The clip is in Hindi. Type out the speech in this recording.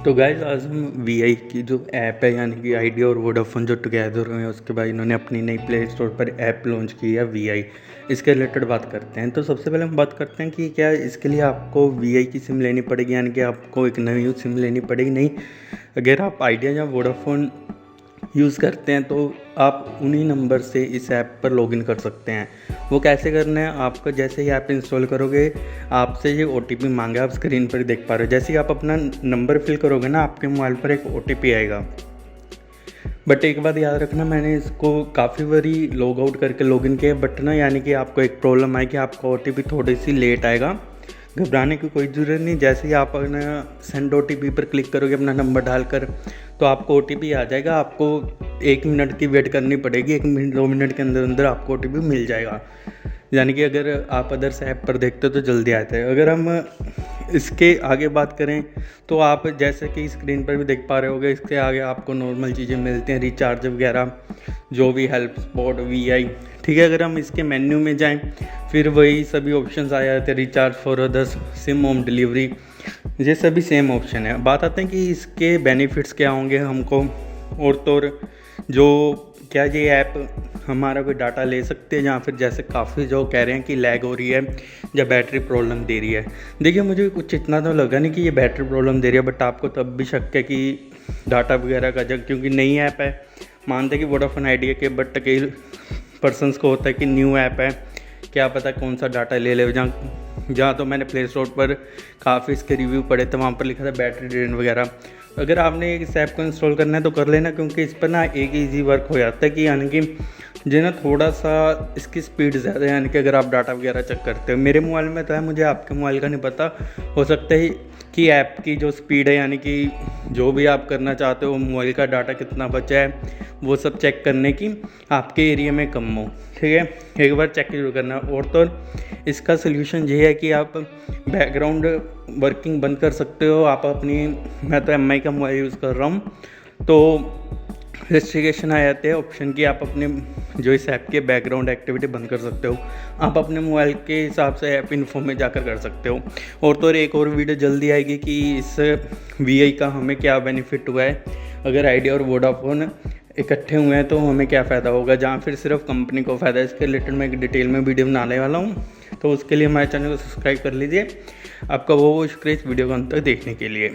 तो गाइस आज हम वीआई की जो ऐप है यानी कि आइडिया और वोडाफोन जो टुगेदर हुए हैं उसके बाद इन्होंने अपनी नई प्ले स्टोर पर ऐप लॉन्च की है वीआई। इसके रिलेटेड बात करते हैं। तो सबसे पहले हम बात करते हैं कि क्या इसके लिए आपको वीआई की सिम लेनी पड़ेगी, यानी कि आपको एक नई सिम लेनी पड़ेगी। नहीं, अगर आप आइडिया या वोडाफोन यूज़ करते हैं तो आप उन्हीं नंबर से इस ऐप पर लॉगिन कर सकते हैं। वो कैसे करना है, आपका जैसे ही ऐप इंस्टॉल करोगे आपसे ये ओटीपी मांगा, आप स्क्रीन पर देख पा रहे हो। जैसे ही आप अपना नंबर फिल करोगे ना, आपके मोबाइल पर एक ओटीपी आएगा। बट एक बात याद रखना, मैंने इसको काफ़ी बारी लॉग आउट करके लॉगिन किया, बट ना यानी कि आपको एक प्रॉब्लम है कि आपका ओटीपी थोड़ी सी लेट आएगा। घबराने की कोई ज़रूरत नहीं। जैसे ही आप अपना सेंड ओटीपी पर क्लिक करोगे अपना नंबर डालकर, तो आपको ओटीपी आ जाएगा। आपको 1 मिनट की वेट करनी पड़ेगी। 1 मिनट 2 मिनट के अंदर अंदर आपको ओटीपी मिल जाएगा। यानी कि अगर आप अदर्स ऐप पर देखते हो तो जल्दी आते हैं। अगर हम इसके आगे बात करें तो आप जैसे कि स्क्रीन पर भी देख पा रहे होगे, इसके आगे आपको नॉर्मल चीज़ें मिलती हैं, रिचार्ज वगैरह जो भी, हेल्प स्पॉट, वीआई। ठीक है, अगर हम इसके मेन्यू में जाएं फिर वही सभी ऑप्शंस आ जाते हैं, recharge for others, SIM home delivery, ये सभी सेम ऑप्शन है। बात आते हैं कि इसके बेनिफिट्स क्या होंगे हमको, और तो और जो क्या ये ऐप हमारा कोई डाटा ले सकते हैं, या फिर जैसे काफ़ी जो कह रहे हैं कि लैग हो रही है या बैटरी प्रॉब्लम दे रही है। देखिए, मुझे कुछ इतना तो लगा नहीं कि ये बैटरी प्रॉब्लम दे रही है, बट आपको तब भी शक है कि डाटा वगैरह का, जब क्योंकि नई ऐप है। मानते कि वोडाफोन आइडिया के, बट कई पर्सनस को होता है कि न्यू ऐप है, क्या पता कौन सा डाटा ले ले। जहाँ तो मैंने प्ले स्टोर पर काफ़ी इसके रिव्यू पढ़े थे, वहाँ पर लिखा था बैटरी ड्रेन वगैरह। अगर आपने इस ऐप को इंस्टॉल करना है तो कर लेना, क्योंकि इस पर ना एक ईजी वर्क हो जाता है कि यानी कि जो ना थोड़ा सा इसकी स्पीड ज़्यादा है। यानी कि अगर आप डाटा वगैरह चेक करते हो, मेरे मोबाइल में तो है, मुझे आपके मोबाइल का नहीं पता। हो सकता है कि ऐप की जो स्पीड है, यानी कि जो भी आप करना चाहते हो, मोबाइल का डाटा कितना बचा है वो सब चेक करने की आपके एरिया में कम हो। ठीक है, एक बार चेक जरूर करना। और तो इसका सोल्यूशन ये है कि आप बैकग्राउंड वर्किंग बंद कर सकते हो। आप अपनी, मैं तो एमआई का मोबाइल यूज़ कर रहा हूँ, तो रेस्ट्रिक्शन आ जाते हैं ऑप्शन की, आप अपने जो इस ऐप के बैकग्राउंड एक्टिविटी बंद कर सकते हो। आप अपने मोबाइल के हिसाब से ऐप इन्फो में जाकर कर सकते हो। और तो एक और वीडियो जल्दी आएगी कि इस वीआई का हमें क्या बेनिफिट हुआ है, अगर आइडिया और वोडाफोन इकट्ठे हुए हैं तो हमें क्या फ़ायदा होगा, जहाँ फिर सिर्फ कंपनी को फ़ायदा है। इसके रिलेटेड मैं एक डिटेल में वीडियो बनाने वाला हूँ, तो उसके लिए हमारे चैनल को सब्सक्राइब कर लीजिए। आपका वो शुक्रिया इस वीडियो को अंत तक देखने के लिए।